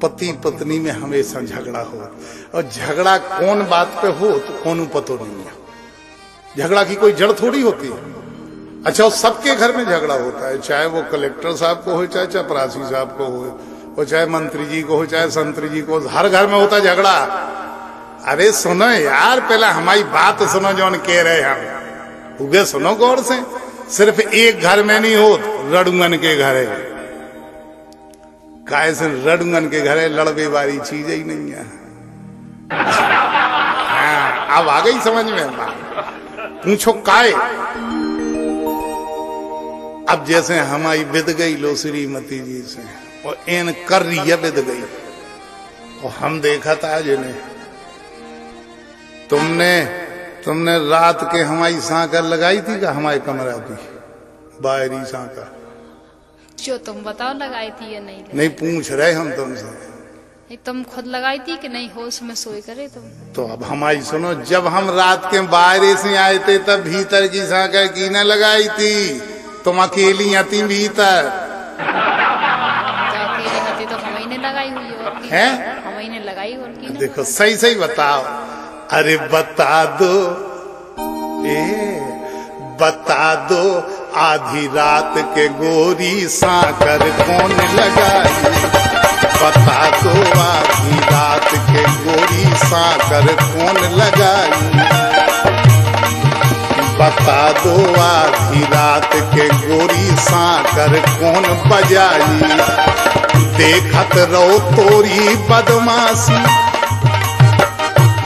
पति पत्नी में हमेशा झगड़ा हो, और झगड़ा कौन बात पे हो तो कौन पतो नहीं है। झगड़ा की कोई जड़ थोड़ी होती है। अच्छा, वो सबके घर में झगड़ा होता है, चाहे वो कलेक्टर साहब को हो, चाहे चपरासी साहब को हो, चाहे मंत्री जी को हो, चाहे संतरी जी को, हर घर में होता झगड़ा। अरे सुनो यार, पहले हमारी बात सुनो, जो कह रहे हम उगे सुनो गौर से। सिर्फ एक घर में नहीं हो, रडुंगन के घर है। काय से रडुंगन के घर है, लड़बे वाली चीज ही नहीं है। हाँ, अब आ गई समझ में। पूछो काय। अब जैसे हमारी बिद गई लो श्रीमती जी से, और इन कर रही है बिद गई, और हम देखा था जिन्हें तुमने रात के हमारी सांकर लगाई थी का हमारे कमरा की बाहरी सांकर, जो तुम बताओ लगाई थी या नहीं? नहीं पूछ रहे हम तुमसे। तुम खुद लगाई थी कि नहीं? होश में सोए करे तुम। तो अब हमारी सुनो, जब हम रात के बाहर से आए थे तब भीतर की सांकर की न लगाई थी, तुम अकेली आती भीतर। तो अकेली आती तो हम ही ने लगाई हुई है, हम ही ने लगाई और की। देखो सही सही बताओ। अरे बता दो, बता दो, आधी रात के गोरी सांकर कौन लगाई? बता दो, आधी रात के गोरी सांकर कौन लगाई? बता दो, आधी रात के गोरी सांकर कौन बजाई? देखत रहो तोरी बदमाशी,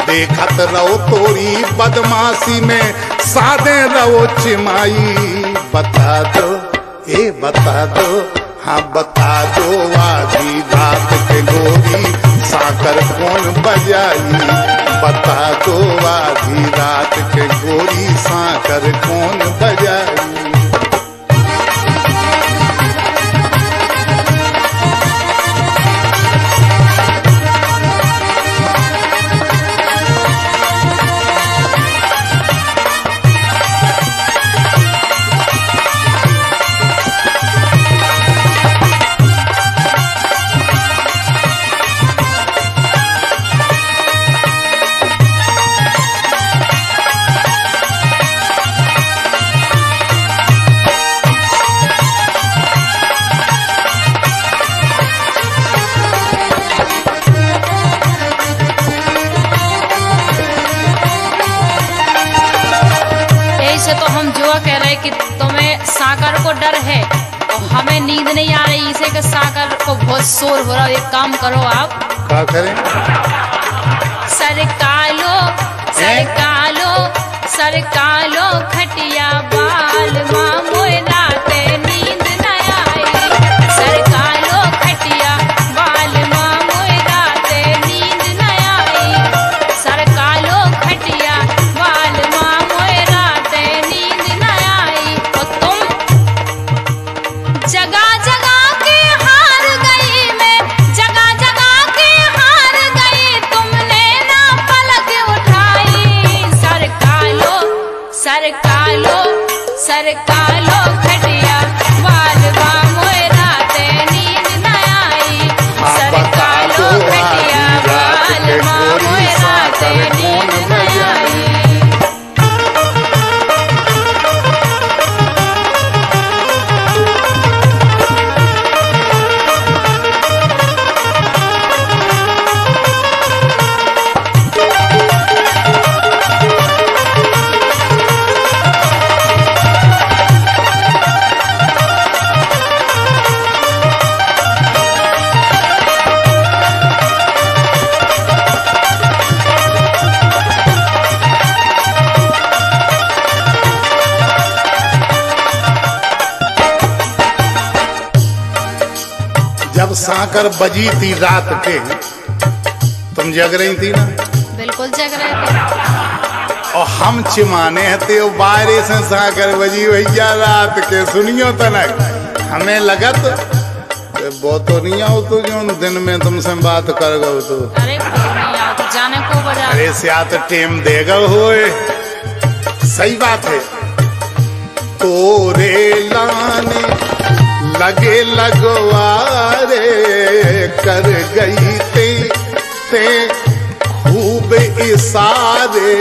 देखत रहो तोरी बदमाशी में सादे रहो चिमाई। बता दो, बता दो, हाँ बता दो, आधी रात के गोरी सांकर कौन बजाई? बता दो, आधी रात के गोरी सांकर कौन बजाई? कह रहे कि तुम्हें सांकर को डर है और हमें नींद नहीं आ रही, इसे कि सांकर को बहुत शोर हो रहा है। एक काम करो, आप क्या करें? सरकालो सरकालो सरकालो खटिया बाल मामो रात नींद न आई। सरकालो खटिया बाल मामो रात नींद न आई। सरकालो खटिया बाल मामो रात नींद न आई। और तुम जगह जगह के हार गई, मैं जगह जगह के हार गई, तुमने ना पलक उठाई। सरकालो सरकालो सरकालो खटिया बाल मामो रात नींद न आई। सरकालो खटिया बाल मामो रात नींद न आई। जब सांकर बजी थी रात के, तुम जग रही थी ना? बिल्कुल जग रहे थे। और हम चिमाने थे बाहर से सांकर बजी भैया रात के। सुनियो तो ना, हमें लगा तो वो तो नहीं आओ तो जो दिन में तुमसे बात कर गो तो। अरे नहीं आओ तो जाने को बजा। अरे सिया तो टेम देगा होए। सही बात है। तोरे लाने लगे लगवारे कर कर गई ते खूब इशारे,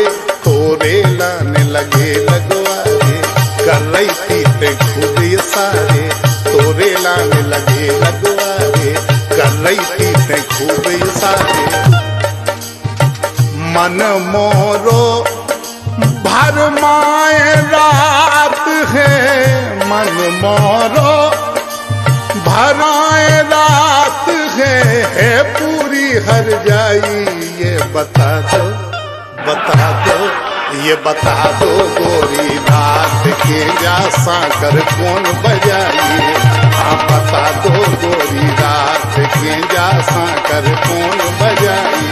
तोरे लाने लगे लगवारे, कर रही थी ते खूब इशारे, तोरे लाने लगे लगवारे, कर रही थी ते खूब इशारे। मन मोरो भरमाए रात है, मन मोरो भराए रात है पूरी हर जाई। ये बता दो, बता दो, ये बता दो गोरी रात के जा साकर कौन बजाई। हाँ बता दो गोरी रात के जा साकर कौन बजाई।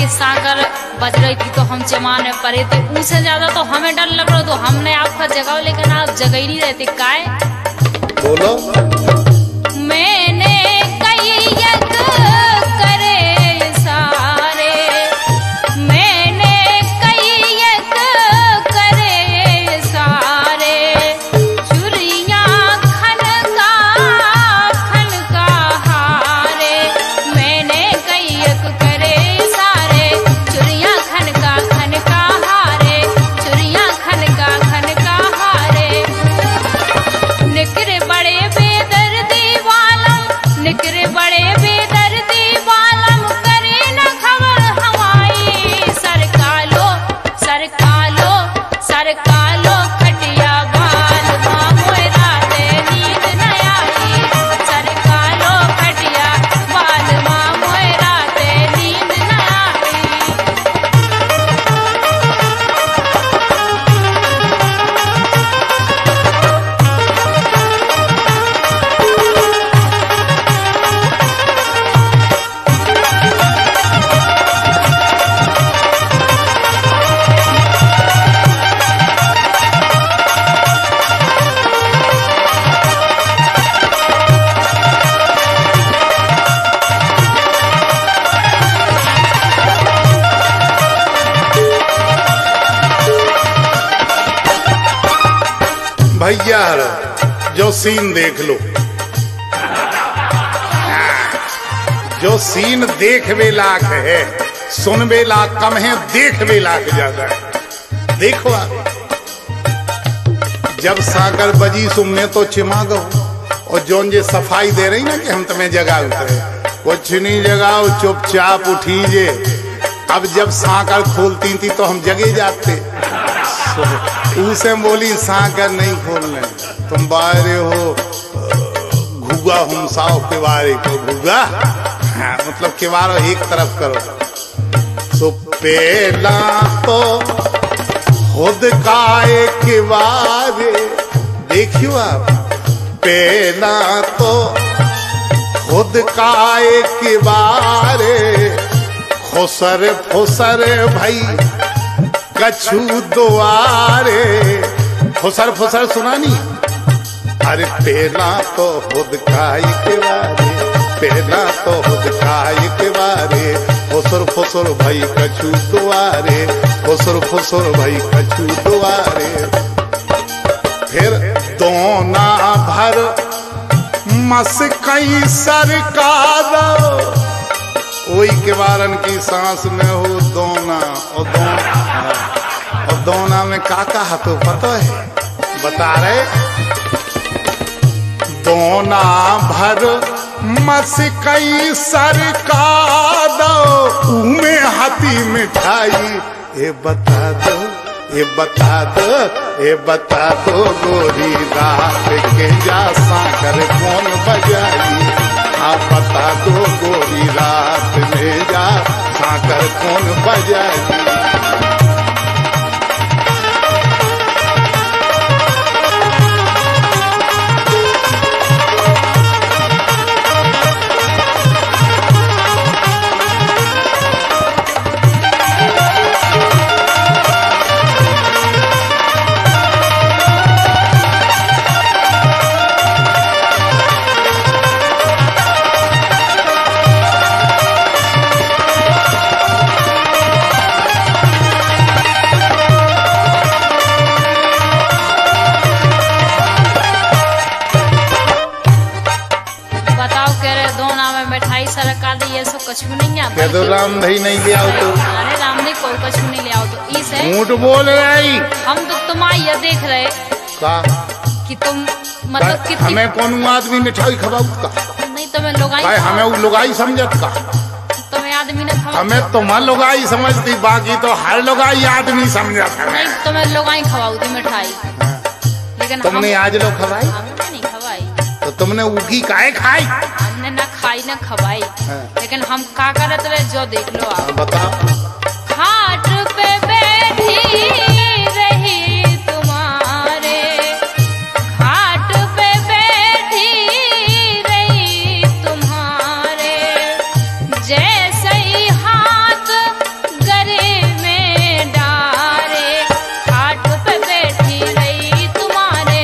सागर बज रही थी तो हम चमाने पड़े थे, उनसे ज्यादा तो हमें डर लग रहा, तो हमने आपका जगाओ, लेकिन आप जगह ही नहीं रहते। काय बोलो। मैंने कई यज्ञ करे सारे, मैंने कई यज्ञ करे सारे, चुरिया खनका खनका हारे, मैंने कई यज्ञ करे सारे, चुरिया खनका खनका हारे, चुरिया खनका खनका हारे। निकरे बड़े बेदर्दी वालम, निकरे बड़े बेदर्दी वालम, करे न खबर हवाई। सरकालो सरकालो सरकालो खटिया बाल मामोए राते नींद न आई। सरकालो खटिया बाल मामोए राते नींद न आई। भैया जो सीन देख लो, जो सीन देखवे लाख है, सुनवे लाख कम है, देखवे लाख ज्यादा है। देखो आप, जब साकर बजी सुमने तो चिमा गो, और जोन जे सफाई दे रही ना कि हम तुम्हें जगाओ, कुछ नहीं जगाओ, चुपचाप उठीजे। अब जब साकर खोलती थी तो हम जगे जाते, उसे बोली साकर नहीं खोलने, तुम बारे हो घुगा हमसाओ किवारे को घुगा। हाँ, मतलब किवारो एक तरफ करो। सो पेला तो खुद काए किवारे, देखियो आप, पेला तो खुद काए किवारे, खुसर फुसर भाई कछु दुआरे। फुसर फुसर सुनानी, अरे पेला तो खुद काई किवारे, पेला तो खुद काई किवारे, फुसर फुसर भाई कछु दुआरे, फुसर फुसर भाई कछु दुआरे। फिर दोना भर मस कई सरकार, वही किवारन की सांस में हो दोना, और दोना में काका हाथों पता है, बता रहे। दोना भर मस कई सरकार, में हाथी मिठाई। ये बता दो, ये बता दो, ये बता दो गोरी रात के जा साकर कौन बजाई। आप बता दो गोरी रात में जा साकर कौन बजाई। क्या तो राम दही नहीं ले आओ तो? अरे राम ने कोई कुछ नहीं ले आओ तो इस है झूठ बोल रही। हम तो तुम्हारा ये देख रहे का कि तुम मतलब कितनी हमें कौन आदमी मिठाई खवाऊ का? नहीं तुम्हें लुगाई हमें वो लुगाई समझत का? तुम्हें आदमी ने खवा हमें तुम्हारा लुगाई समझती, बाकी तो हर लुगाई आदमी समझत है। नहीं तुम्हें लुगाई खवाऊ थी मिठाई, लेकिन तुमने आज लो खवाई? हमने नहीं खवाई। तो तुमने उगी काहे खाई? हमने ना खाई ना खवाई, लेकिन हम का करत रहे जो देख लो आप। बताओ। घाट पे बैठी रही तुम्हारे, घाट पे बैठी रही तुम्हारे, जैसे ही हाथ गले में डारे। घाट पे बैठी रही तुम्हारे,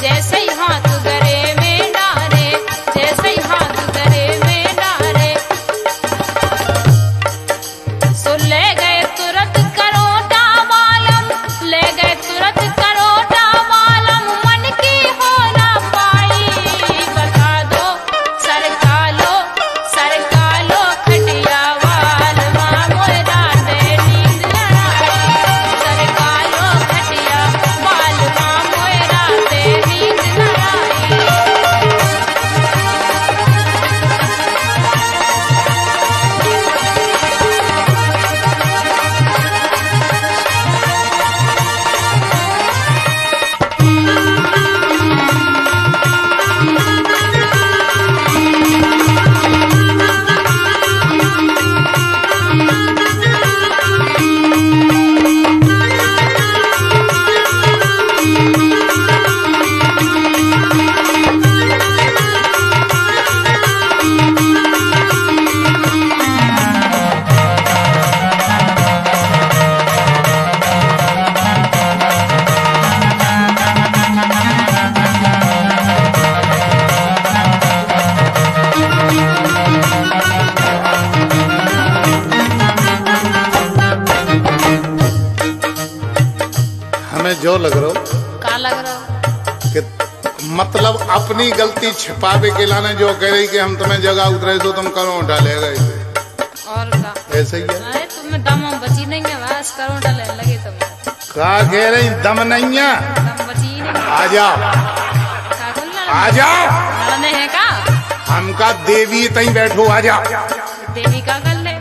जैसे ही हाथ गले में डारे, जैसे ही हाथ गले में डारे। सो ले गए तुरंत करोटा मालम, ले गए तुरंत करोटा मालम, मन की हो ना पाई। बता दो सरका लो खटिया वाल मामोर राते नींद न आई। सरका लो खटिया वाल मामोर राते नींद न आई। हमें जो लग रहा का लग रहा हो? कि मतलब अपनी गलती छिपावे के लाने जो कह रही कि हम तुम्हें जगह उतरे तो तुम करो डाले गए और का ऐसे ही है। अरे तुम्हें दम बची नहीं है, बस करो डाले लगे तुम्हें। का कह रही दम नहीं है? दम बची नहीं। आ जाओ का कुल आ जाओ। लड़ने है का? हमका देवी तई बैठो, आ जाओ। देवी का कर ले,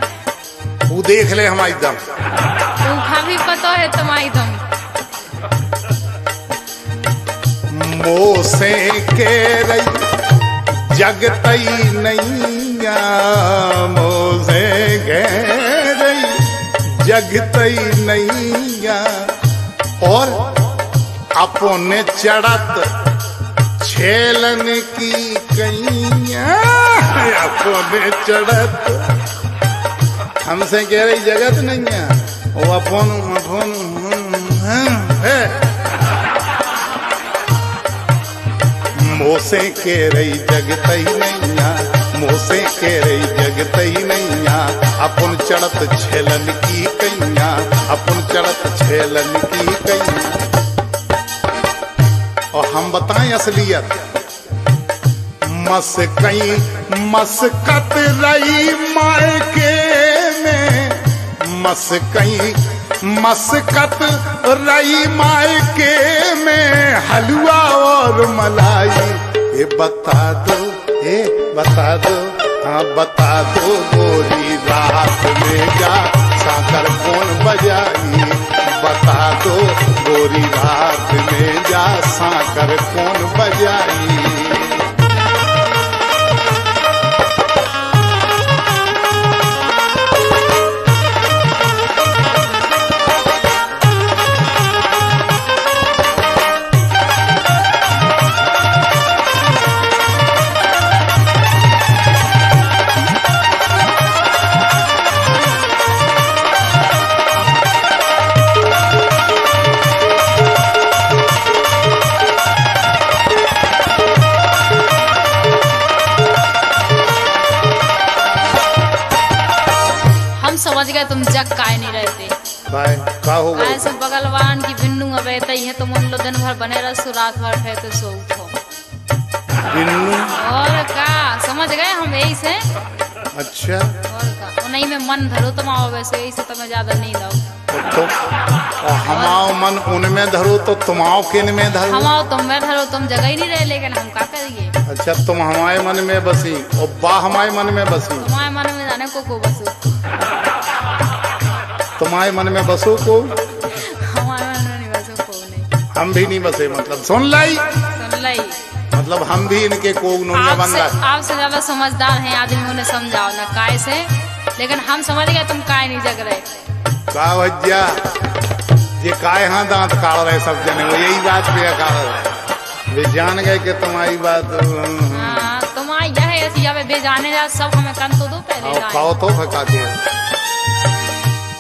वो देख ले हमारी दम। तूखा भी पता है तुम्हारी दम। मोसे के रही जगतई नैया, मोसे के रही जगतई नैया, और अपने चढ़त छेलन की कैया। अपने चढ़त हमसे कह रही जगत नहीं है, वो अपन है। मोसे के रही जगतई नैया, मोसे के रही जगतई नैया, अपन चढ़त छेलन की कैया, अपन चढ़त छेलन की कैया। और हम बताएं असलियत, मस्कत रही मायके में, मस्कत रही मायके में, हलवा और मलाई। ये बता दो, बता दो, हाँ बता दो, गोरी रात में जा साकर कौन बजाई। बता दो गोरी रात में जा साकर कौन बजाई। समझ गए तुम जग काहे नहीं रहते। का हो गया? ऐसे बगलवान की बिन्नू अब ऐसे ही है, तुम उन लोग दिन भर बने रहो, रात भर है तो सो उठो। बिन्नू और का समझ गए हम यही से। अच्छा, और का उन्हीं में मन धरो तुम आओ, वैसे इसे तुम्हें ज्यादा नहीं दो तो हमाओ मन उनमें धरो तो तुम आओ किन में धरो? हम आओ तुम में धरो, तुम जगह ही नहीं रहे, लेकिन हम क्या करिए? अच्छा, तुम हमारे मन में बसी और बा हमारे मन में बसी। तुम्हारे मन में जाने को बसो, तुम्हारे मन में बसो को, हमारे मन में नहीं बसो को नहीं। हम भी नहीं बसे, मतलब सुन लाई, सुन लाई, मतलब हम भी इनके कोग में बन रहा। आपसे ज्यादा समझदार हैं आदमी, उन्हें समझाओ ना काय से, लेकिन हम समझ गए तुम काय नहीं जग रहे। का भज्जा ये काय हाँ दांत काट रहे सब जने, वो यही बात पे काट रहे, वे जान गए कि तुम्हारी बात। हाँ, तुम्हारी यह ऐसी जावे बेजाने जा, सब हमें कन तो दो पहले खाओ तो फका के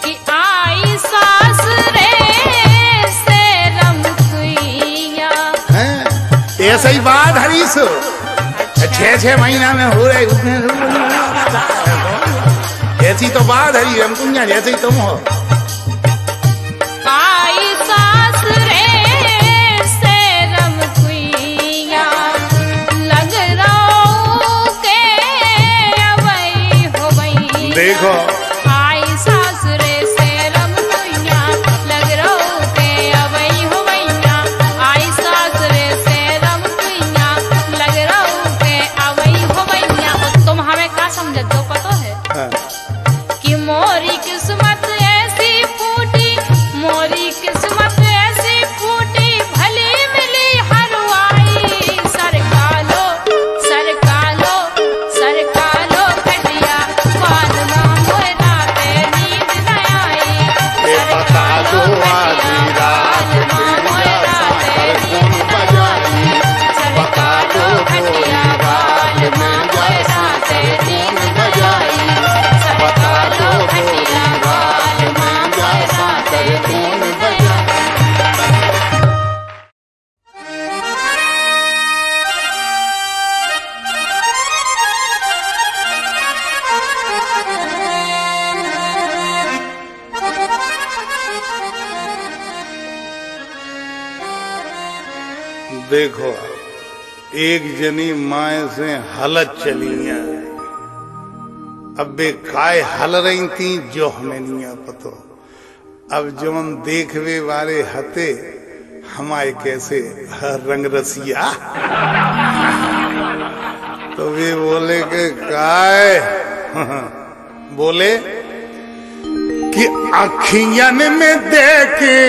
कि आई सास रे से रमकुइया हैं, ऐसा ही बात हरीश। 6 महीना में हो रहे, ऐसी तो बात हरी रमकुइया, जैसे ही तुम हो। आई सास रे से रमकुइया, लग रहो के अवई हो गई। देखो आई सास रे से रमकुइया, लग रहो के अवई हो गईया। आई सास रे से रमकुइया, लग रहो के अवई हो गईया। और तुम हमें क्या समझ दो पता है? हाँ। कि मोरी किस्मत ऐसी फूटी, मोरी किस्मत ऐसी फूटी, भली मिली हरवाई। सरकालो सरकालो सरकालो खटिया, बालमा मोरा पे नींद न आई। सरकालो खटिया, बालमा मोरा पे नींद न आई। सरकालो खटिया, बालमा मोरा पे नींद न आई। सरकालो खटिया, बालमा मोरा पे नींद न आई। देखो, एक जनी माए से हलत चली है, अब बे काय हल रही थी जो हमें नहीं पतो। अब जो हम देखवे वाले हते हमारे कैसे रंग रसिया, तो वे बोले कि काय बोले कि अखियन में देखे,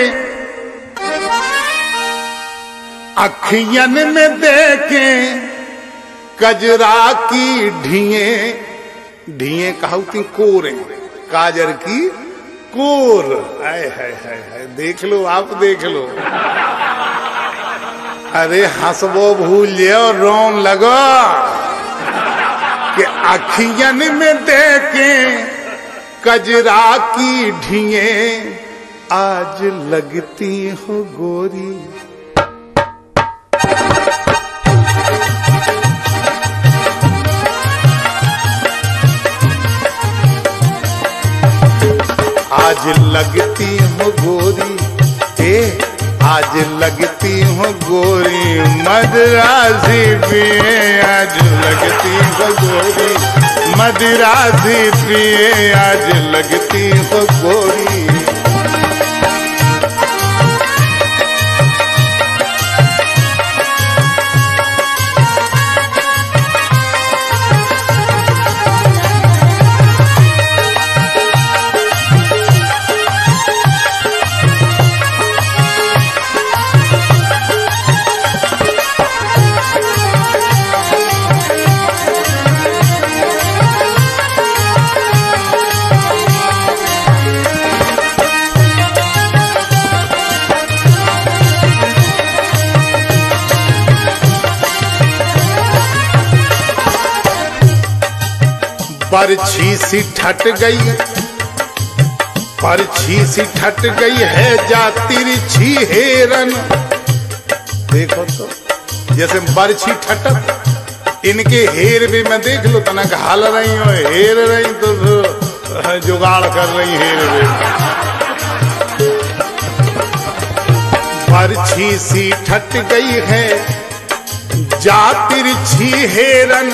अखियन में देखे कजरा की ढिए, ढिए कहती कोरे, काजर की कोर। हाय हाय हाय हाय, देख लो आप, देख लो। अरे हंसबो भूल जाओ, रोन लगो कि अखियन में देखे कजरा की ढिए, आज लगती हो गोरी। आज लगती हो गोरी, आज लगती हो गोरी मदरासी पिए। आज लगती हो गोरी मदरासी पिए, आज लगती हो गोरी। परछी सी ठट गई, परछी सी ठट गई है जा तिरछी हेरन। देखो तो जैसे बरछी ठटक, इनके हेर भी मैं देख लो, तनक हाल रही हो, हेर रही तो जुगाड़ कर रही हेर भी। परछी सी ठट गई है जा तिरछी हेरन,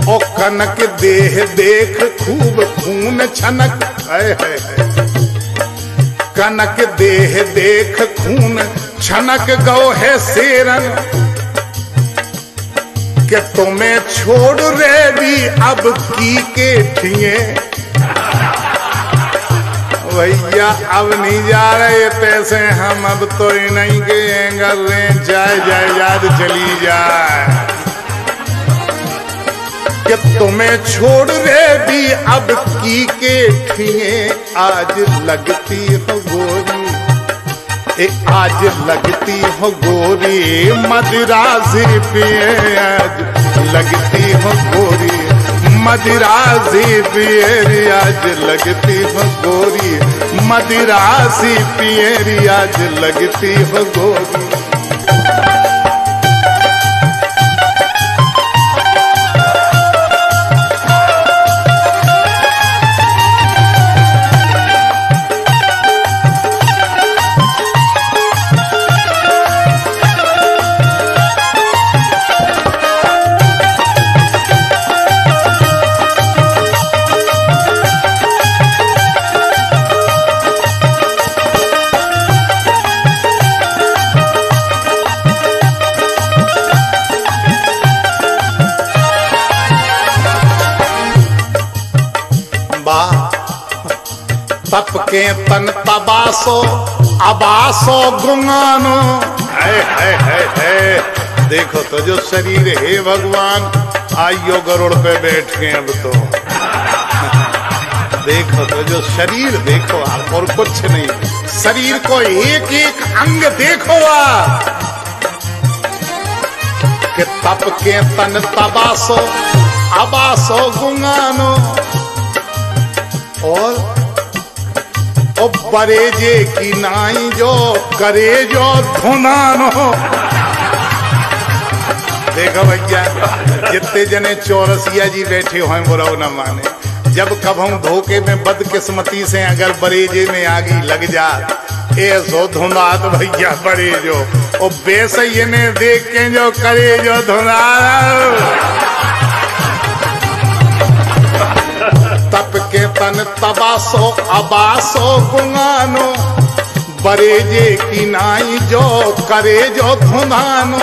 ओ कनक देह देख खूब खून छनक, है कनक देह देख खून छनक गौ है शेरन, कि तुम्हें छोड़ रे भी अब की के ठिए। भैया अब नहीं जा रहे पैसे हम, अब तो नहीं गए घर में, जाए जाए याद चली जाए। कि तुम्हें छोड़ रे भी अब की के ठिए, आज लगती हो गोरी, आज लगती हो गोरी मदिरा से पिए, आज लगती हो गोरी मदिरा से पिए, आज लगती हो गोरी मदिरा से पिए, आज लगती हो गोरी। तप के तन तबासो अबासो गुंगानो, है देखो तो जो शरीर है भगवान, आइयो गरुड़ पे बैठ गए अब तो। देखो तो जो शरीर देखो आप, और कुछ नहीं, शरीर को एक एक अंग देखो आप। कि तप के तन तबासो अबासो गुंगानो, और ओ बरेजे की नाई जो करे जो धुनानो। देखो भैया जितने जने चौरसिया जी बैठे हो बुरा न माने, जब कब हम धोखे में बदकिस्मती से अगर बरेजे में आगी लग जा, ऐसो धुना तो भैया बरेजो, और बेसैये ने देख के जो करे जो धुना। तप के तन तबासो अबासो गुंगानो, बरेजे की नाई जो करे जो धुनानो।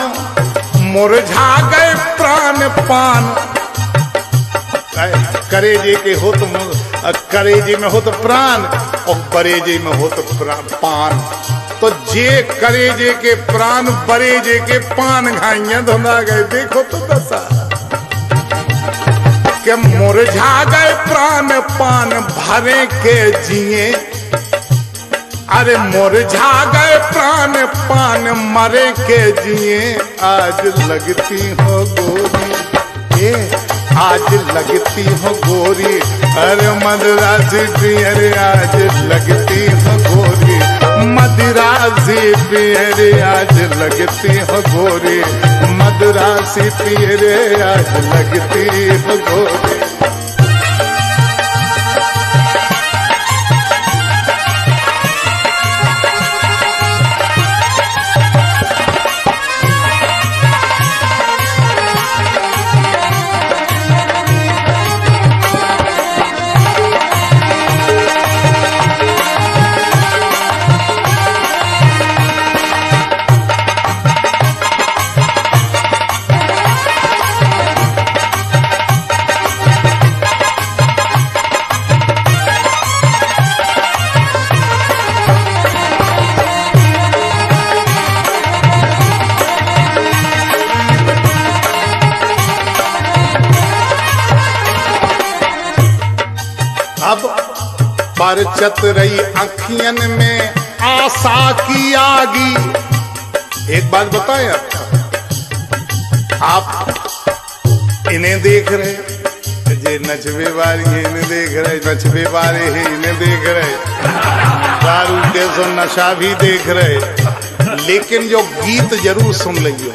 मुरझा गए प्राण पान, करेजे के हो तो करेजे में हो तो प्राण, और बरेजे में हो तो पान। तो जे करेजे के प्राण बरेजे के पान घाइया धुना गए। देखो तो दशा के मुरझा गए प्राण पान भरे के जिए, अरे मुरझा गए प्राण पान मरे के जिए। आज लगती हो गोरी, आज लगती हो गोरी, अरे मदिरा से पियरे, आज लगती हो गोरी मदिरा से पियरे, आज लगती हो गोरी मदिरा से पियरे, आज लगती हो गोरी। परचत रही अखियन में आशा की आगी। एक बात बताएं आप इन्हें देख रहे, जे नचबे वाली है इन्हें देख रहे, नचबे वाले हैं इन्हें देख रहे, दारू के सो नशा भी देख रहे, लेकिन जो गीत जरूर सुन लियो।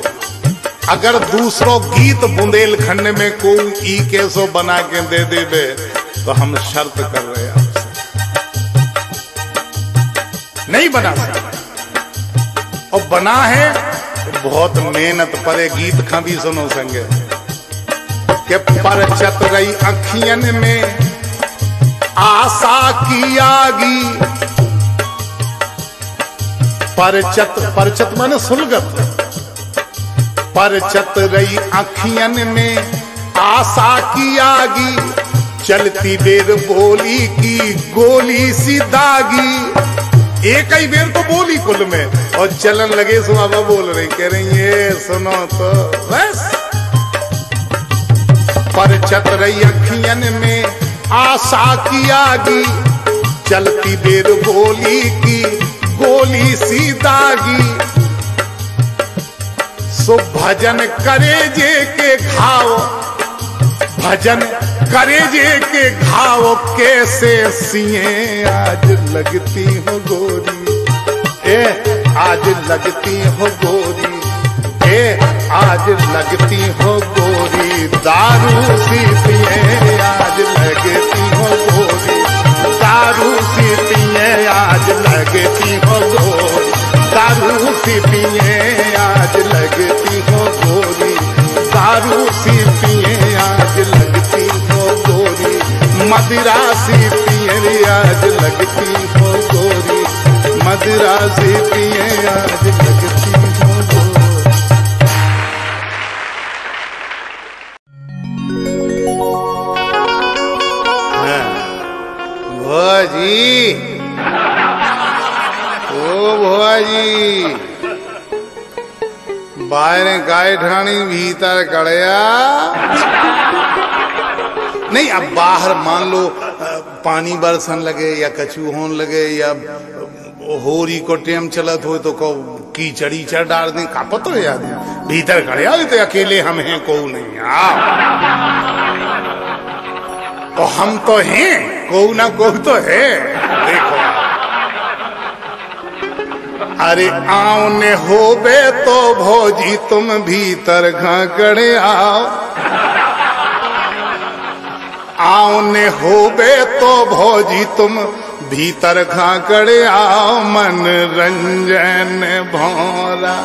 अगर दूसरों गीत बुंदेलखंड में कोई ई कैसो बना के दे देवे तो हम शर्त कर रहे हैं आपसे, नहीं बना सकते। और बना है तो बहुत मेहनत पड़े, गीत खा भी सुनो संगे। कि परचत रही अखियन में आशा की आगी। परचत माने सुलगत। परचत रही अखियन में आशा की आगी, चलती बेर बोली की गोली सी दागी। एक ही बेर तो बोली कुल में, और चलन लगे सुबह बोल रही, कह रही ये सुनो तो बस। परचत रही अखियन में आशा की आगी, चलती बेर बोली की गोली सी दागी। सो भजन करे जे के घाव, भजन करे जे के घाव, कैसे सिए आज लगती हो गोरी। ए आज लगती हो गोरी, ए आज लगती हो गोरी, दारू सी पिए आज लगती हो गोरी, दारू सी पिए आज लगती हो गोरी, दारू सी पिए आज लगती हो गोरी, दारू सी पिए आज लगती हो गोरी, मदिरा सी पिए आज लगती हो गोरी, मदिरा सी पिए आज लगती हो गोरी। भुआजी, ओ भुआजी, बाहर गाय ढाणी भीतर कड़या नहीं। अब बाहर मान लो पानी बरसन लगे या कछू होने लगे या होरी को टेम चलत हो तो को कीचड़ी चढ़ डाल दें, का पता है याद भीतर कड़या तो अकेले हम हैं, को नहीं तो हम तो हैं, को ना को तो है। देखो अरे आओ ने होबे तो भौजी तुम भीतर घाकड़े आओ, आओ ने होबे तो भौजी तुम भीतर घाकड़े आओ, मन रंजन भौरा।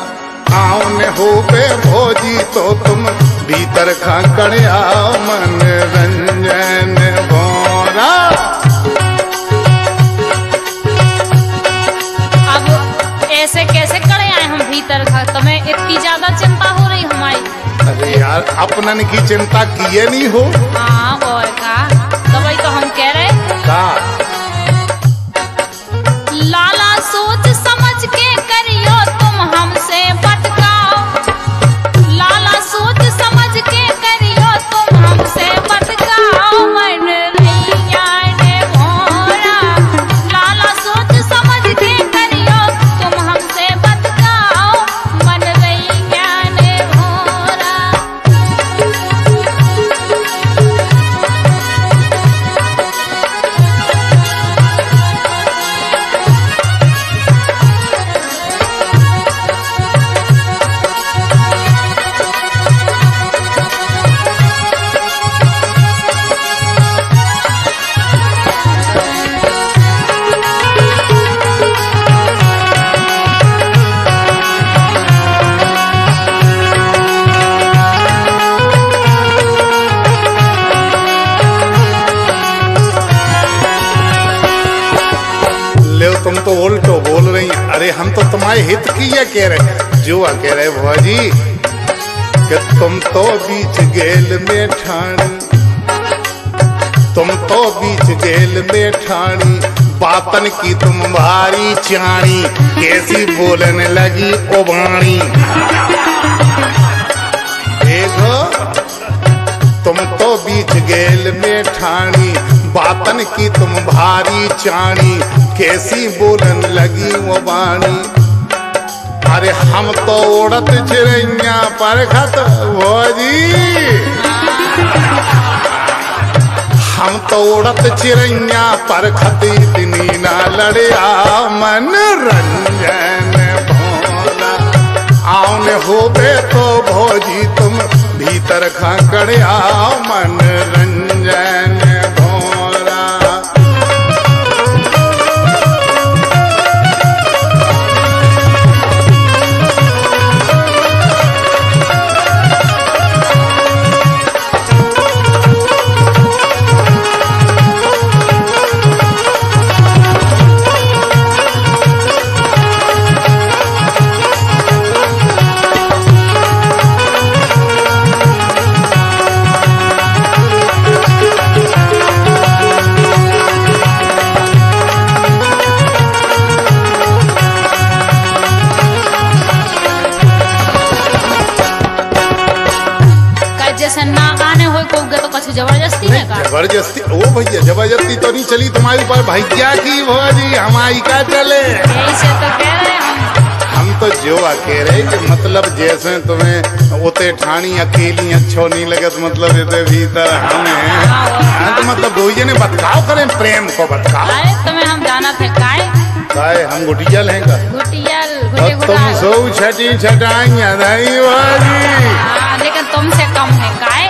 आओ ने होबे भौजी तो तुम भीतर घाकड़े आओ, मन रंजन भौरा। ऐसे कैसे करे आए हम भीतर घर, तुम्हें इतनी ज्यादा चिंता हो रही हमारी। अरे यार अपनन की चिंता किए नहीं हो। हाँ और का, तो वही तो हम कह रहे का? लाला सोच समझ के करियो तुम हमसे भटकाओ, लाला सोच समझ के करियो तुम हमसे भटकाओ, मन रैया ने भौरा। लाला सोच समझ के करियो तुम हमसे भटकाओ, मन रैया ने भौरा। तुम तो उल्टो बोल रही, अरे हम तो तुम्हारे हित की ये कह रहे, जो कह रहे भौजी कि तुम तो बीच गेल में ठाणी, तुम तो बीच गेल में ठाणी, बातन की तुम भारी चाणी, कैसी बोलने लगी ओबाणी। देखो तुम तो बीच गेल में ठाणी, बातन की तुम भारी चाणी, कैसी बोलन लगी वो बाणी। अरे हम तो उड़त चिड़ैया परखत भौजी, हम तो उड़त चिड़ैया परखत इतनी ना लड़िया, मन रंजन भोला। आओ ने होबे तो भौजी तुम भीतर खाकड़िया, मन रंजन भोला। जैसे ना आने हो को तो कुछ जबरदस्ती है का? जबरदस्ती ओ भैया जबरदस्ती तो नहीं चली तुम्हारे ऊपर भैया की भौजी हमारी का चले। ऐसे तो कह रहे हम तो जो कह रहे कि मतलब जैसे तुम्हें उते ठानी अकेली अच्छो नहीं लगे तो मतलब इतने भीतर हमें तो मतलब दो ने बतकाव करें प्रेम को बतकाव। तुम्हें हम जाना थे काय हम गुटियल हैं का गुटियल तुम सो छठी छटाई अदाई वाली लेकिन तुमसे कम है काय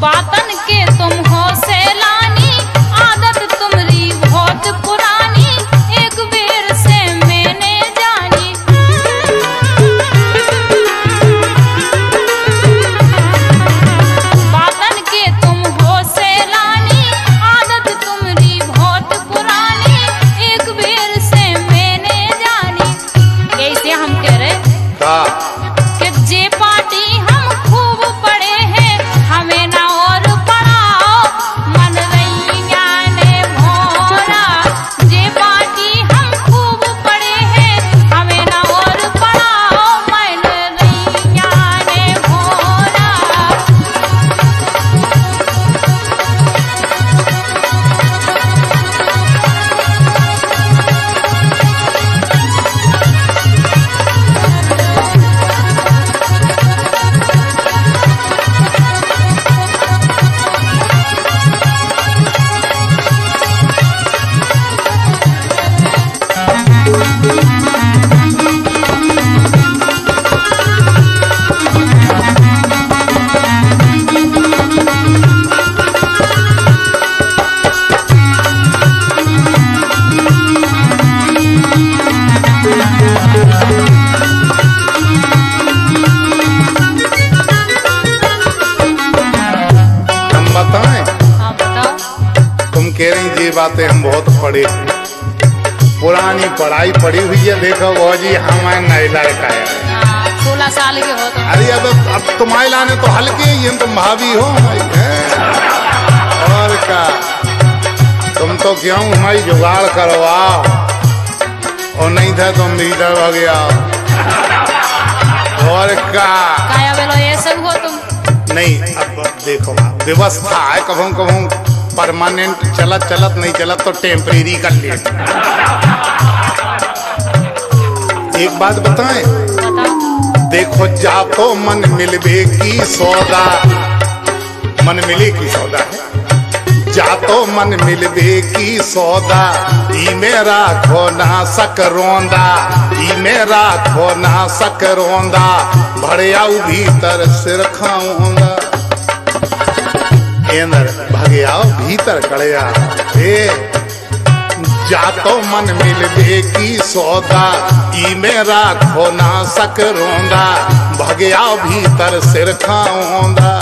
बातन के तुम हो सैलानी आदत तुम्हारी बहुत पुरानी एक बेर से मैंने जानी बातन के तुम हो सैलानी आदत तुम्हारी बहुत पुरानी एक बेर से मैंने जानी। कैसे हम कह रहे कि जे पार्टी हम खूब पढ़े हैं हमें ना और पढ़ाओ मन रैया ने भोरा जे पार्टी हम खूब पढ़े हैं हमें ना और पढ़ाओ मन रैया ने भोरा। बातें हम बहुत पढ़े पुरानी पढ़ाई पढ़ी हुई है देखो वो जी हमारे नए लायक आया 16 साल के हो तो। अरे अब तुम्हारे लाने तो हल्के ही हैं तुम भाभी हो और क्या तुम तो क्यों हमारी जुगाड़ करवाओ और नहीं था तुम भीतर हो गया और क्या ये सब हो तुम नहीं। अब देखो व्यवस्था है कभों कभों परमानेंट चलत चलत नहीं चलत तो टेम्परेरी कर ले। एक बात बताएं देखो जा तो मन मिलबे की सौदा मन मिले की सौदा है जा तो मन मिलबे की सौदा ई मेरा खो ना सक रोंदा ई मेरा खो ना सक रोंदा भड़िया भीतर सिर खाऊंगा भगया भीतर कड़या जा तो मन मिलबे की सौदा ई मेरा खो ना सक रोंदा भगया भीतर सिर खाऊंदा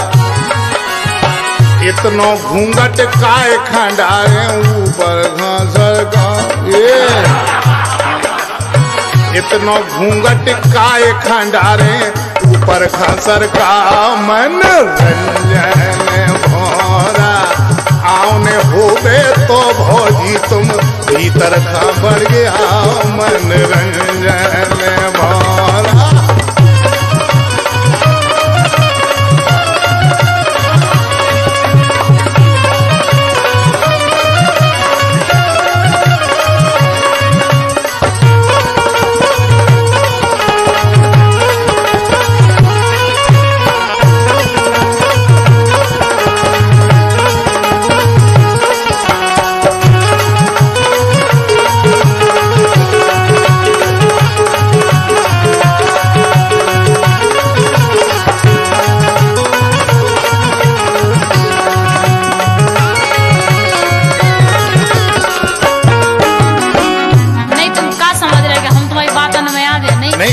इतनो घूंघट काय खंडारे ऊपर घासर का इतनो घूंघट काय खंडारे ऊपर घासर का मन रंजन आउने होबे तो भौजी तुम भीतर खा बढ़ गया मन रंजन भौरा।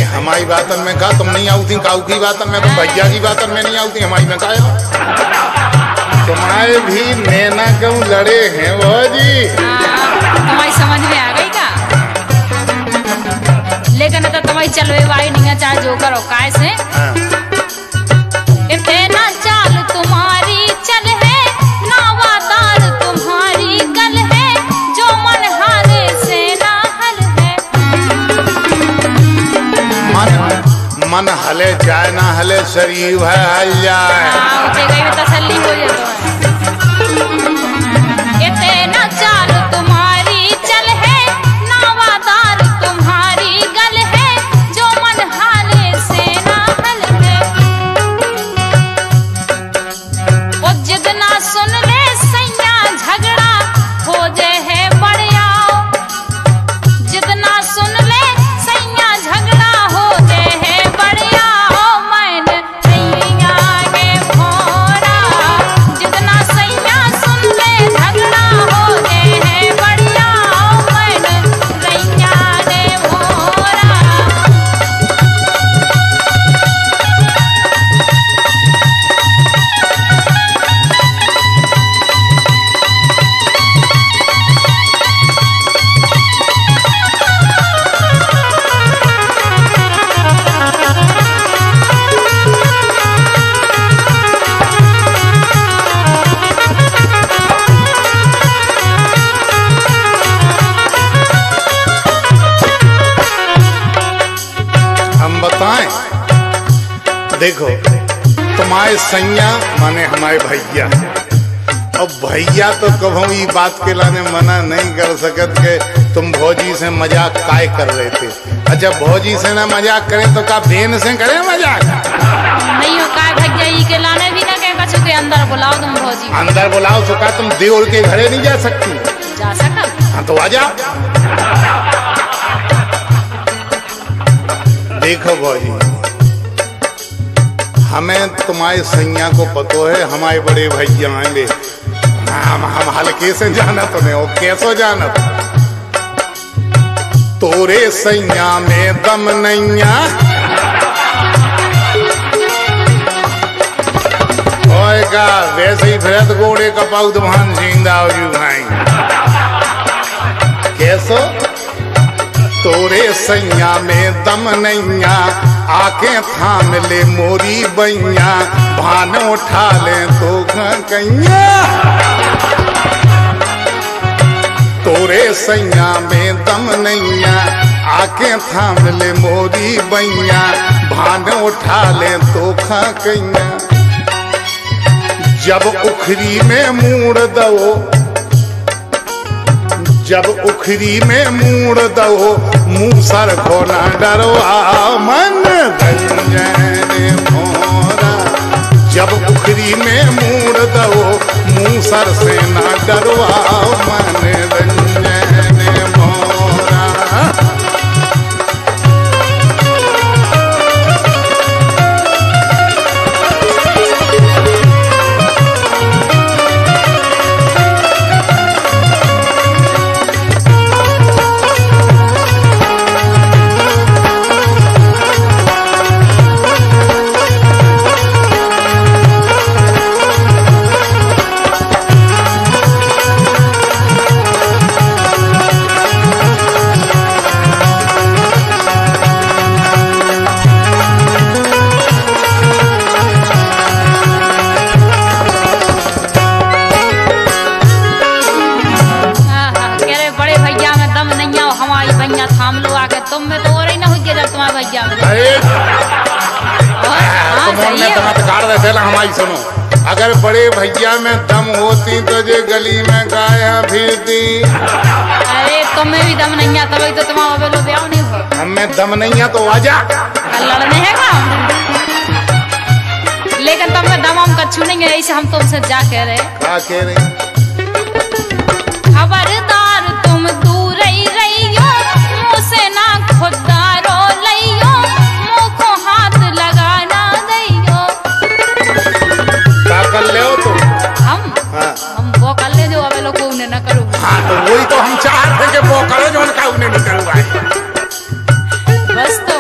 हमारी बातन में का तुम नहीं आती काऊ की बातन में तुम भैया की बातन में नहीं आती हमारी में का तुम्हारे भी नैना क्यों लड़े हैं वो जी तुम्हारी समझ में आ गई का लेकिन तो तुम्हारी चलवे वाई नहीं है चाहे जो करो काय से इतना चाल तुम्हारी चल है नावादार तुम्हारी कल है जो मन हारे से ना हल है मन हले चाहे ना हले, शरीर है हल जाए। हाँ, उठे गई में तसल्ली हो जाए तो इतना चाल तुम्हारी चल है, नावादार तुम्हारी गल है, जो मन हाले से ना हल है। वो जिद ना सुन ले सैया झगड़ा हो जाए है बढ़िया, जिद ना सुन ले सैया झगड़ा हो जाए है बढ़िया। मन सैया के भोरा, जितना सैया सुन ले झगड़ा हो जाए है बढ़िया। मन सैया के भोरा। हम बताएं, देखो तुम्हारे सैया माने हमारे भैया, अब भैया तो कभी ये बात के लाने मना नहीं कर सकत के तुम भौजी से मजाक काय कर रहे थे। अच्छा भौजी से ना मजाक करें तो का बहन से करें मजाक? नहीं हो काय भैया ई के लाने भी ना कह कछु के अंदर बुलाओ तुम भौजी। अंदर बुलाओ तो का तुम देवर के घरे नहीं जा सकती? जा सकत। हाँ तो आ जाओ। देखो भौजी, हमें तुम्हारे सैया को पतो है, हमारे बड़े भैया आएंगे, हम हल्के से जानत नहीं हो, कैसो जानत? तोरे सैया में दम नैया, का वैसे ही फिरत गोड़े का पाउत भान जिंदा हो जू भाई। कैसो? तोरे सैया में दम नैया, आके थाम ले मोरी बैया, भान उठा ले तो कैया। तोरे सैया में दम नैया, आके थाम ले मोरी बैया, भान उठा ले तो कैया। जब उखरी में मूड़ दो, जब उखरी में मूड़ दो, मुँह सर को ना डरवा मन रंजन भोरा। जब उखरी में मूड़ दो, मुँह सर से ना डरवा मन रंजन भोरा। हमारी सुनो, अगर बड़े भैया में दम होती तो जे गली में गाया फिरती। अरे तुम्हें भी दम नहीं आता, तभी तो तुम्हारा बेलो ब्याह नहीं हुआ। हमें दम नहीं है तो आजा, लड़ने है का? लेकिन तुम्हें दम हम कछु नहीं है, ऐसे हम तुमसे जा कह रहे। क्या कह रहे? खबरदार तुम दूर ही रहियो, मुँह से ना खुदारो लइयो, मुँह को हाथ लगाना दइयो। क्या कर ले हो तुम? हम वो कर ले जो अबे लोग उन्हें न करूँ। हाँ तो वही तो हम चाहते हैं कि वो करो जो उनका उन्हें नहीं करूँ। बस तो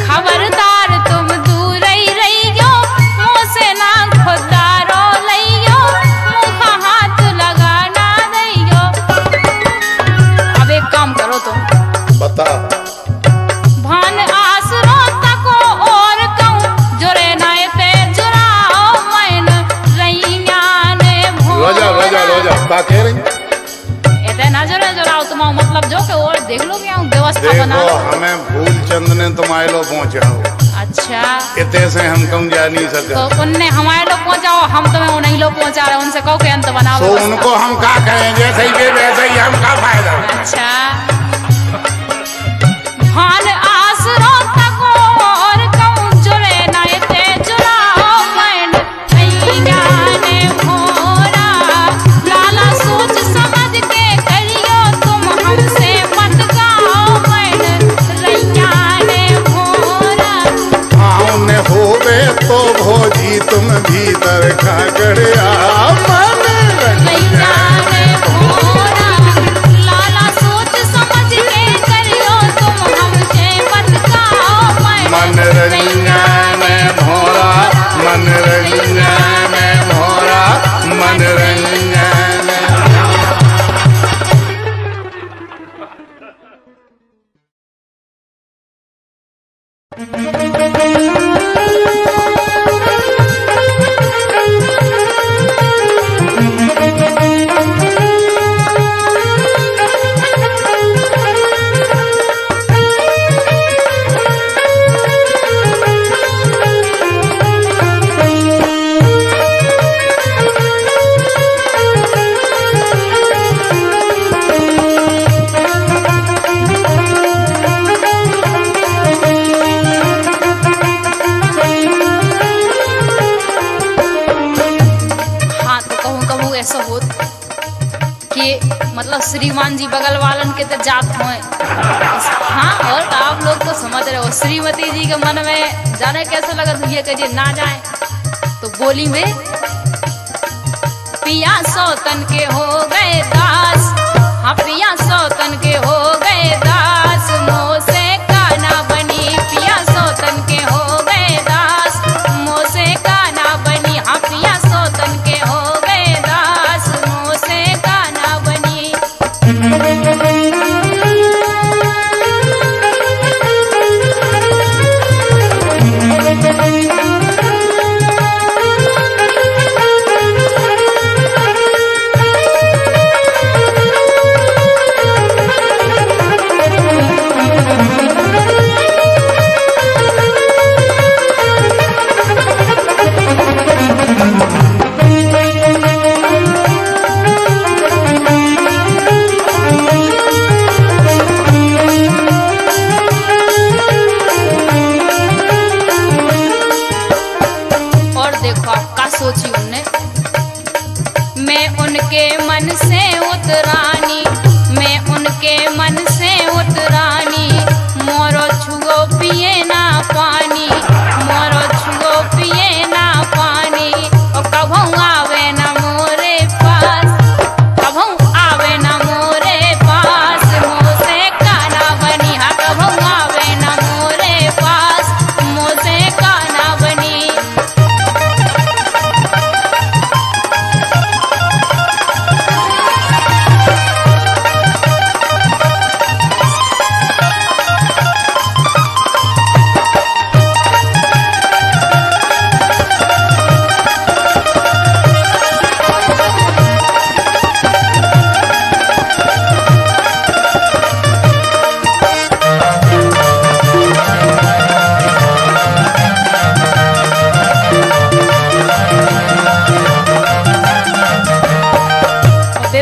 खबरदार तुम दूर ही रहियो, मुँह से ना खुदारो लइयो, मुँह का हाथ लगाना दइयो। अब एक काम करो तुम। बता। भान आसरो तको और कहूँ, जुरे नाए पे जुराओ मैन रैया ने भोरा। रोजा क्या कह रही? इतने ना जुराओ तुम्हारा मतलब जो के और देख लो क्या व्यवस्था बना। देखो हमें भूल चंद ने तुम्हारे लो पहुँचाओ। अच्छा, इतने से हम कम जा नहीं सकते। तो उनने हमारे लोग पहुंचाओ, हम तुम्हें उन्हीं लोग पहुंचा रहे, उनसे कहो कि अंत बनाओ। तो उनको हम क्या कहें, जैसे ही वे वैसे ही हम, का फायदा। अच्छा, भान आसरो तको और कहूं जुड़े ना ते जुड़ाओ मन भैया ने भोरा, लाला सोच समझ के करियो तुम हमसे मत गाओ मन रैया ने भोरा। हाँ ने होवे तो भोजी तुम भीतर खा गड़िया मन रैया ने भोरा, लाला सोच समझ के करियो तुम हमसे मत गाओ मन रैया ने भोरा, मन रैया ने भोरा, मन रैया ने। ऐसा होत कि मतलब श्रीमान जी बगल वालन के तो जात हुए। हाँ, और आप लोग तो समझ रहे हो, श्रीमती जी के मन में जाने कैसा लगा ये कहिए ना जाए, तो बोली में पिया सौतन के हो गए दास, हाँ पिया सौतन के हो गए दास, मोह से काना बनी, पिया सौतन के हो गए दास, मोह से काना बनी, हाँ पिया सौतन के हो गए दास, मोह से काना बनी। सोची उनने, मैं उनके मन से उतरानी, मैं उनके मन से उतरानी, मोरो छुओ पिए ना पानी, मोरो छुओ पिए ना पानी, और कभू आवे ना मोरे पास, कभू आवे ना मोरे पास, मुँह से काना बनी, हाँ कभू आवे ना मोरे पास, मुँह से काना बनी।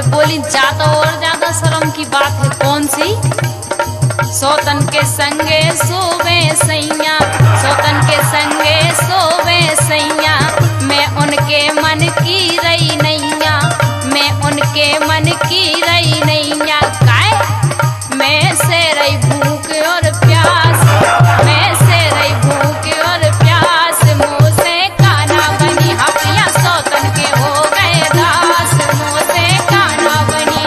बोली ज्यादा और ज्यादा शर्म की बात है कौन सी, सौतन के संगे सोवे सैया, सौतन के संगे सोवे सैया, मैं उनके मन की रही नैया, मैं उनके मन की रही नैया, काय मैं से रही भूख और प्यास, मैं से रही भूख और प्यास, मुँह से काना बनी, हाँ पिया सौतन के हो गए दास, मुँह से काना बनी।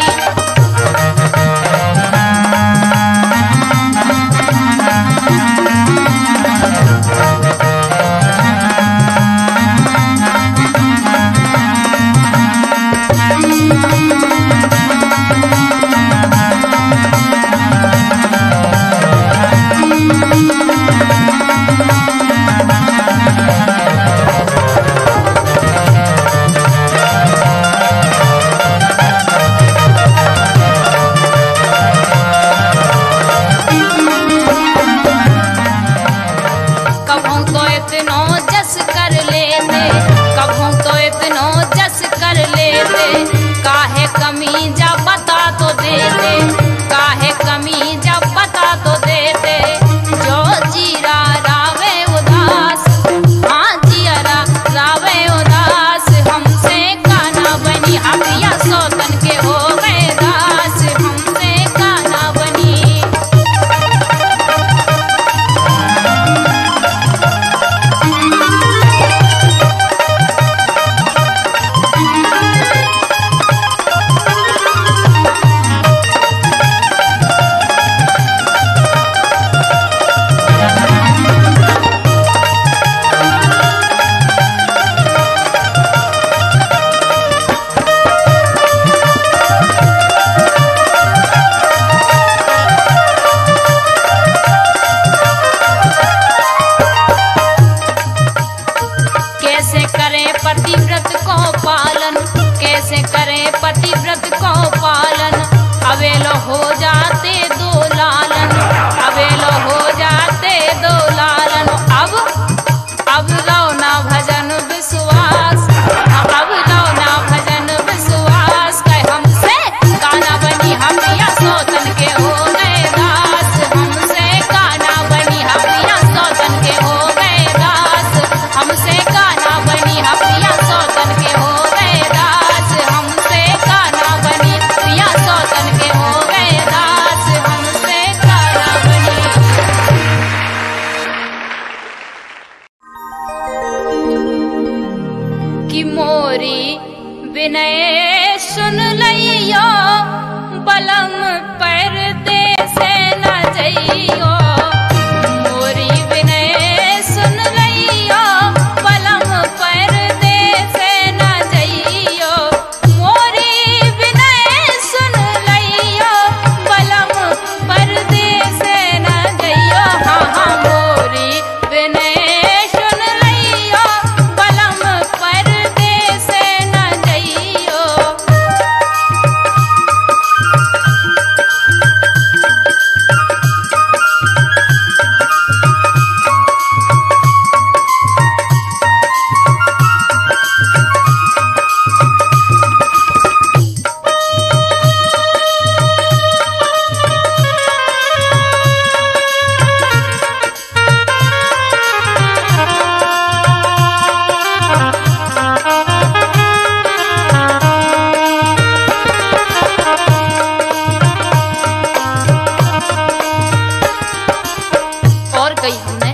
बात कही हमने,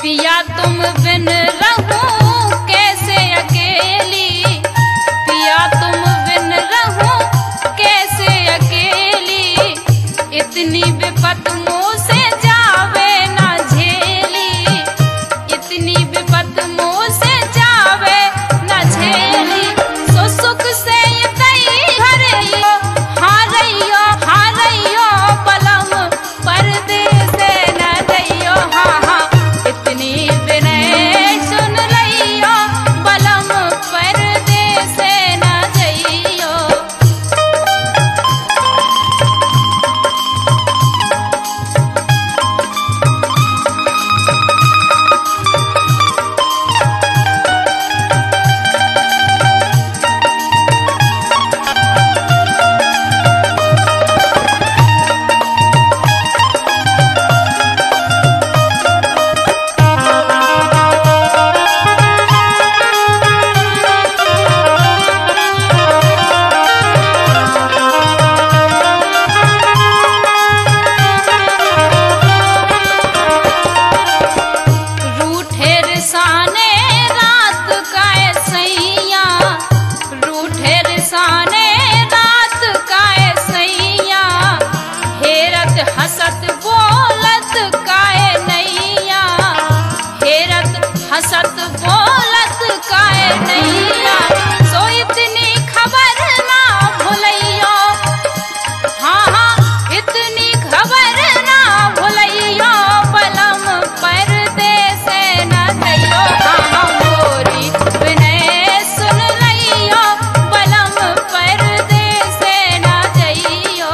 पिया तुम बिन रहूं कैसे अकेली, पिया तुम बिन रहूं कैसे अकेली, इतनी विपत मुँह से जावे ना झेली, इतनी विपत मुँह से जावे ना झेली, सो सुख से तई हरइयो हारइयो हारइयो बलम परदेस न दैयो, हाँ हाँ इतनी विनय सुन लइयो बलम परदेस न जइयो। हसत बोलत काहे नैया, सो इतनी खबर ना भुलैयो, हाँ हाँ इतनी खबर ना भुलैयो बलम परदेस न दैयो, हाँ हाँ मोरी विनय सुन लइयो बलम परदेस न जइयो।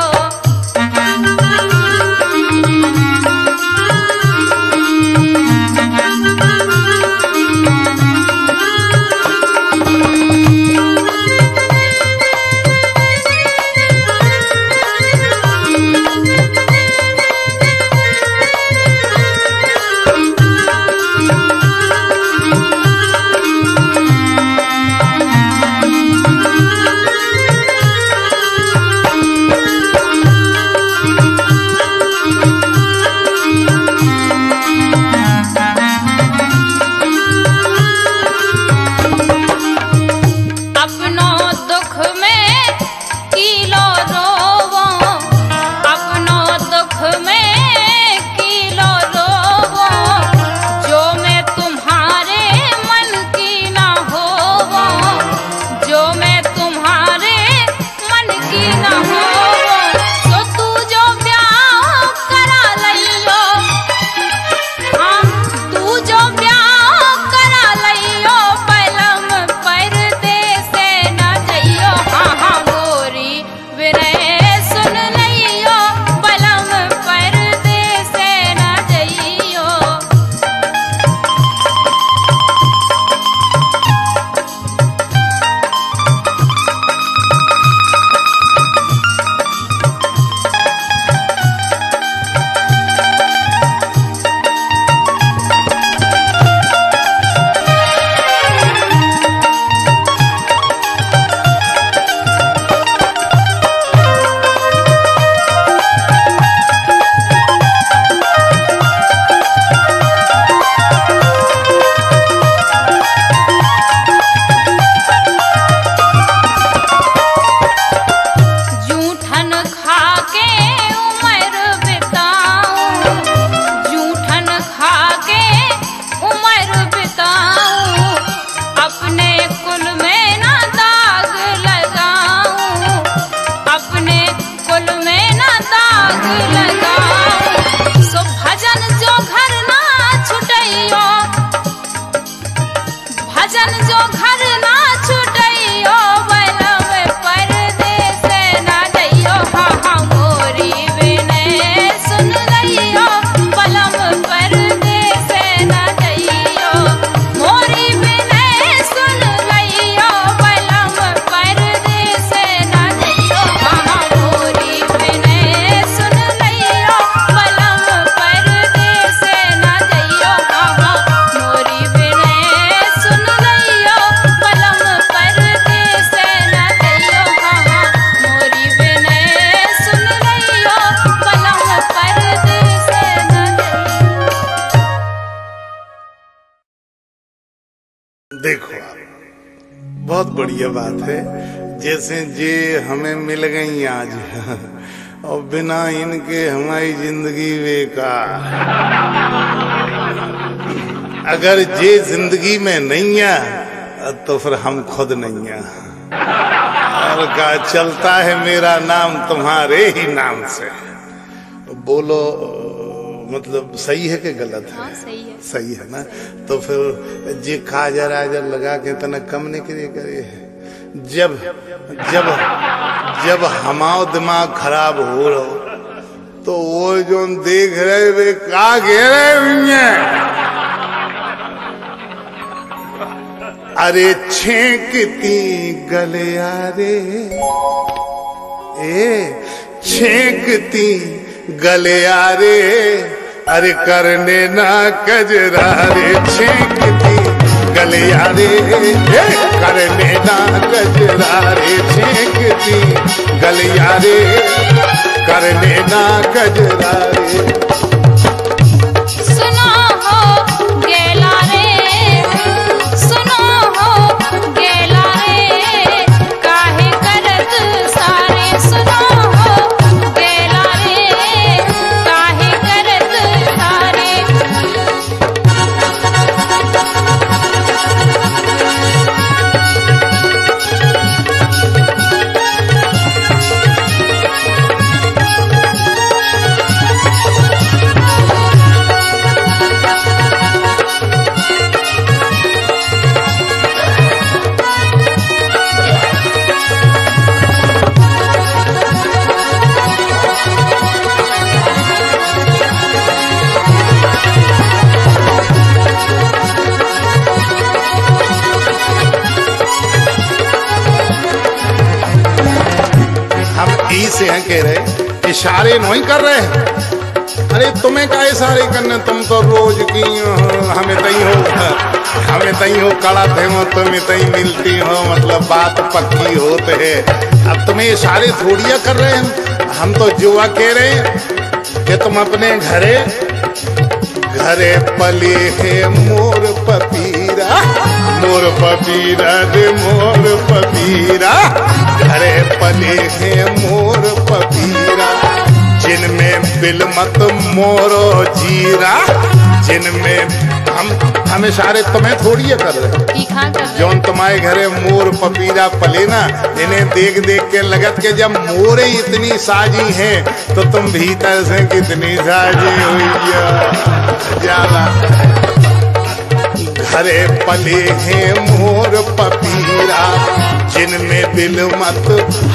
देखो आप, बहुत बढ़िया बात है। जैसे जे हमें मिल गई आज और बिना इनके हमारी जिंदगी बेकार। अगर जे जिंदगी में नहीं है तो फिर हम खुद नहीं है। और का चलता है मेरा नाम तुम्हारे ही नाम से। बोलो मतलब सही है कि गलत है? हाँ, सही है। सही है ना। तो फिर जे काजर आजर लगा के तना कम निकले करे। जब जब जब हमारा दिमाग खराब हो रहा तो वो जो देख रहे वे का कह रहे। अरे छेंकती गलियारे छेंकती गलियारे, अरे करने ना कजरारे। छेंकती गलियारे करने ना कजरारे। छेंकती गलियारे करने ना कजरारे। सुनो हो गेला रे, सुनो हो गेला रे, काहे करत सारे। सुनो हो गेला रे, काहे करत सारे। से हैं कह रहे, इशारे नहीं कर रहे हैं। अरे तुम्हें क्या इशारे करने, तुम तो रोज की हमें तई हो कड़ा थे हो, तुम्हें तई मिलती हो, मतलब बात पक्की होते है। अब तुम्हें इशारे थोड़िया कर रहे हैं। हम तो जुआ कह रहे हैं कि तुम अपने घरे पले है मोर पपीरा। मोर पपीरा रे मोर पपीरा, घरे पले है मोर पपीरा। जिनमें बिलमत मोरो जीरा, जिनमें हम इशारे तुम्हें थोड़ी कर रहे। जौन तुम्हारे घरे मोर पपीरा पले ना, इन्हें देख देख के लगत के जब मोरे इतनी साजी हैं तो तुम भीतर से कितनी साजी हुई जाला। घरे पले हैं मोर पपीरा, जिनमें बिलमत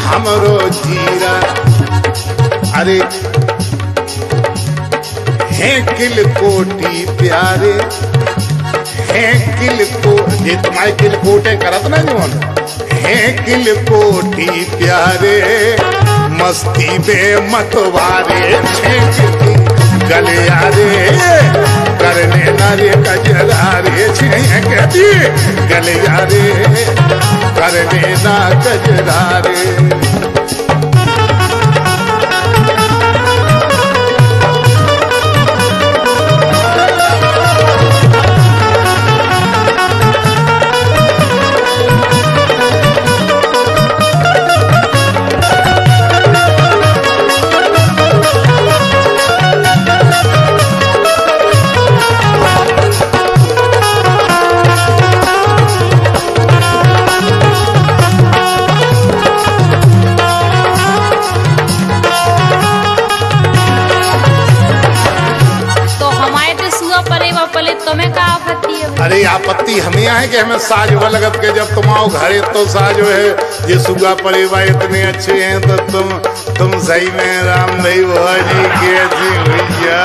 हमरो जीरा। अरे हैं किल कोटी प्यारे, हैं किल को ये तुम्हारे किल कोटे करत ना जोन, हैं किल कोटी प्यारे, मस्ती में मतवारे। छेंकती गलियारे करने नारे कजरारे। छेंकती गलियारे करने ना कजरारे। अरे आपत्ति हमें है कि हमें साज हुआ लगत के जब तुम आओ घरे तो साज है ये सुगा पड़े भाई इतने अच्छे हैं तो तुम सही में राम भाई बुआ जी कैसी भैया।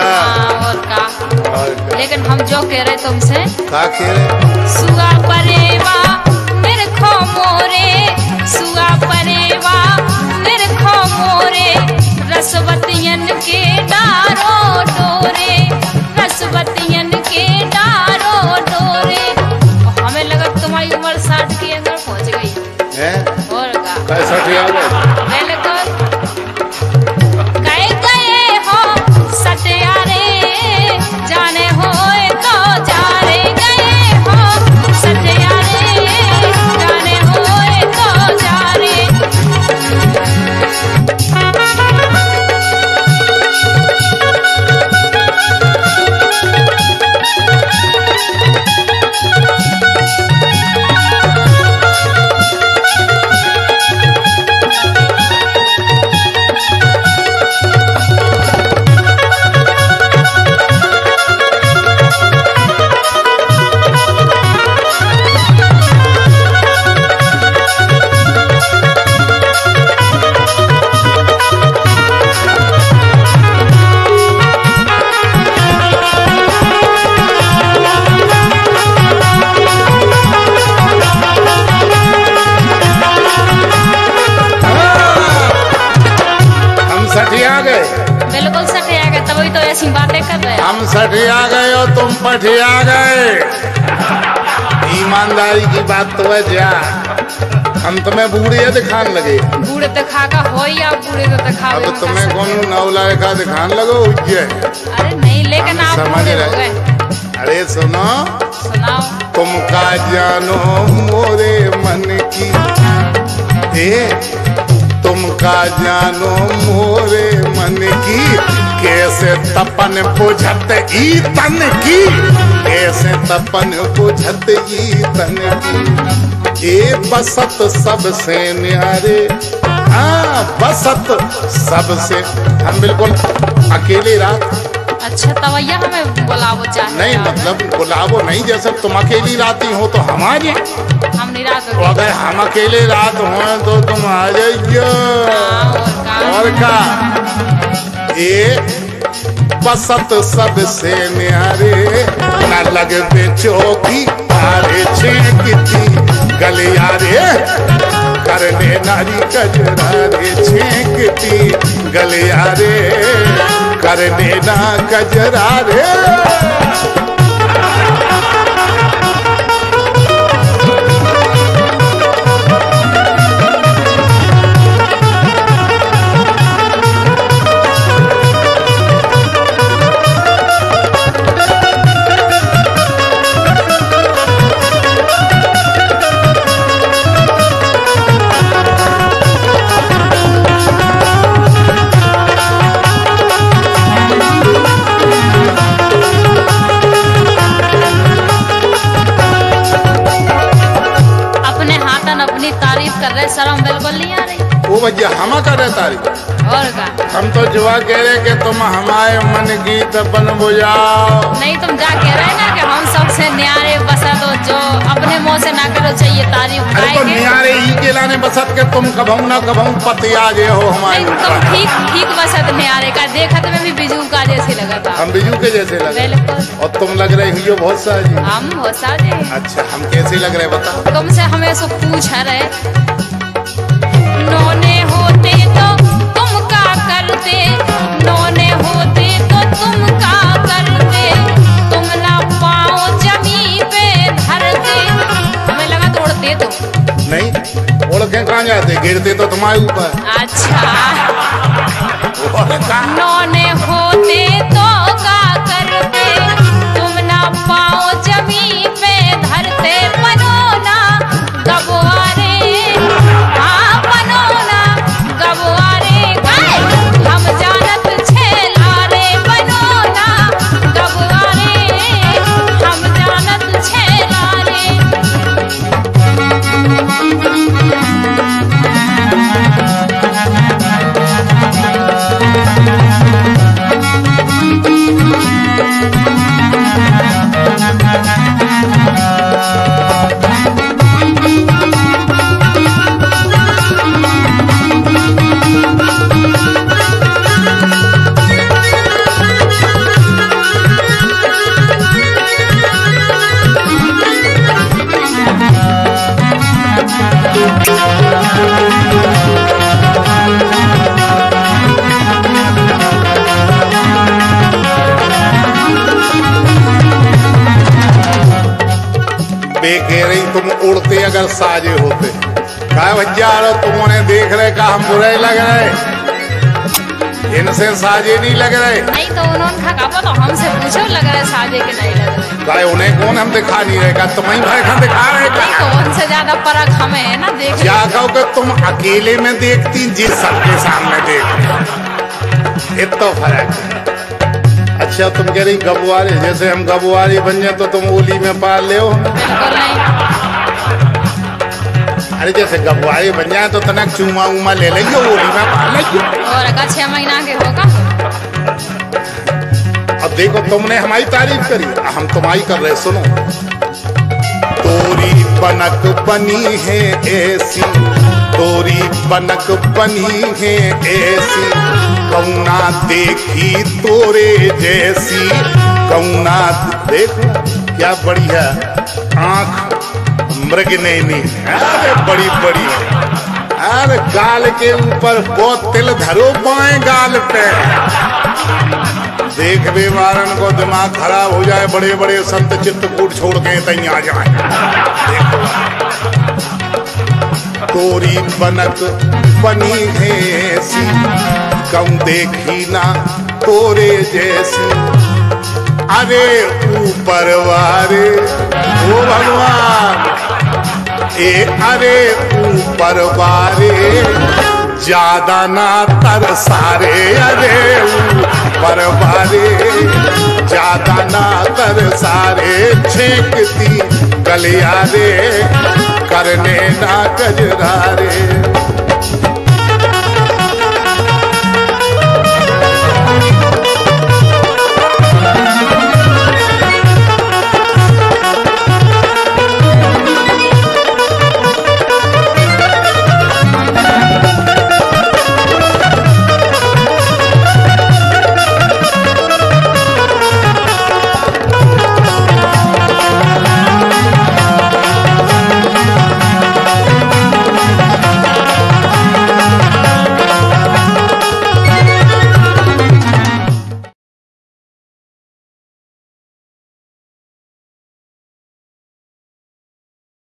और का लेकिन हम जो कह रहे तुमसे क्या कह रहे, सुगा परेवा निरखो मोरे, सुगा परेवा निरखो मोरे, रसवतियन के डारो डोरे, रसवतियन के डारो डोरे। हमें लगा तुम्हारी उम्र 60 के अंदर पहुंच गई है। और का कैसा ठिया पहले तो गए हो सटियारे, जाने हो तो जा रे, गए हो सटियारे कैसी बातें कर रहे हो? हम सठिया गए और तुम पठिया गए। ईमानदारी की बात तो है जा। हम तुम्हें बूढ़े दिखाने लगे। बूढ़े दिखा का हो या बूढ़े तो दिखा। अब तुम्हें कौन नौलाए का दिखाने लगो? अरे नहीं, लेकिन आप समझ बूढ़े हो रहे। गए। अरे सुनो, सुनाओ। तुमका जानो मोरे मन की, तुमका जानो मोरे मन की, कैसे तपन बुझत ई तन की, कैसे तपन बुझत ई तन की। ए बसत सबसे न्यारे, हाँ बसत सबसे। हम बिल्कुल अकेले रात। अच्छा तवैया हमें बुलावो चाहे? नहीं मतलब बुलावो नहीं, जैसे तुम अकेली राती हो तो हम आ जाए। हम नहीं रात तो अगर हम अकेले रात हो तो तुम आ जाइयो। और का ए बसत सबसे न्यारे, न लगते चौकी तारे छेंकती गलियारे, करने नारी कजरारे छेंकती गलियारे, करने ना कजरारे। शर्म बिल्कुल नहीं आ रही। वो भैया हम कर रहे तारीफ। और का हम तो जुआ कह रहे कि तुम हमारे मन की तपन बुझाओ। नहीं, तुम जा कह रहे ना कि हम सबसे न्यारे बसत हो, जो अपने मुंह से ना करो चाहिए तारीफ। अरे तो न्यारे ही के लाने बसत के तुम कभऊ ना कभऊ पतिया जे हो हमारे। तुम ठीक बसत न्यारे का देखत में भी बिजू का जैसे लगा था। हम बिजू के जैसे लगे। और तुम लग रहे हो बहुत सारी। हम बहुत सारे। अच्छा हम कैसे लग रहे बताओ? तुमसे हमें सब पूछ रहे, नौने होते तो तुम का करते, नौने होते तो तुम का करते, तुम ना पाओ जमी पे धरते। हमें लगा तोड़ते तुम। नहीं, ओढ़ के कहाँ जाते, गिरते तो तुम्हारे ऊपर। अच्छा नौने होते तो का करते, तुम ना पाओ जमी पे धरते, बनोना गबुआरे, हम जानत छेलारे, बनोना गबुआरे, हम जानत छेलारे। कह रही तुम उड़ते अगर साजे होते, कहा भैया तुम उन्हें देख रहे, कहा हम बुरे लग रहे, इनसे साजे नहीं लग रहे। नहीं तो उन्होंने कहा तो हमसे पूछो लग रहे साजे के नहीं लग रहे। कहा उन्हें कौन हम दिखा नहीं रहे, कहा तुम्हें भरखा दिखा रहे। नहीं तो उनसे ज्यादा फर्क हमें है ना। देख क्या कहो कि तुम अकेले में देखती जी सबके सामने देखती, इतना फर्क है। अच्छा तुम कह रही गबुआरे, जैसे हम गबुआरी बन जाए तो तुम ओली में पाल ले हो? बिल्कुल नहीं। अरे जैसे गबुआरी बन जाए तो तनक चूमा उमा ले लेंगे, ओली में पाल लेंगे। और अगर 6 महीना के होगा। अब देखो तुमने हमारी तारीफ करी, हम तुम्हारी कर रहे। सुनो, तोरी बनक बनी है ऐसी, तोरी बनक बनी है ऐसी, कौना देखी तोरे जैसी, कौना देखो क्या बढ़िया आंख मृग नैनी, अरे बड़ी बड़ी, अरे गाल के ऊपर बहुत तिल धरो पाए गाल पे, देख बेवारन को दिमाग खराब हो जाए, बड़े बड़े संत चित्रकूट छोड़ के तई आ जाए। देखो तोरी बनक बनी है कम देखी ना तोरे जैसी। अरे ऊपर वारे ओ भगवान अरे ऊपर वारे ज्यादा ना तरसारे। अरे ऊपर वारे ज्यादा ना तरसारे। छेकती गलिया रे करने ना गजरारे।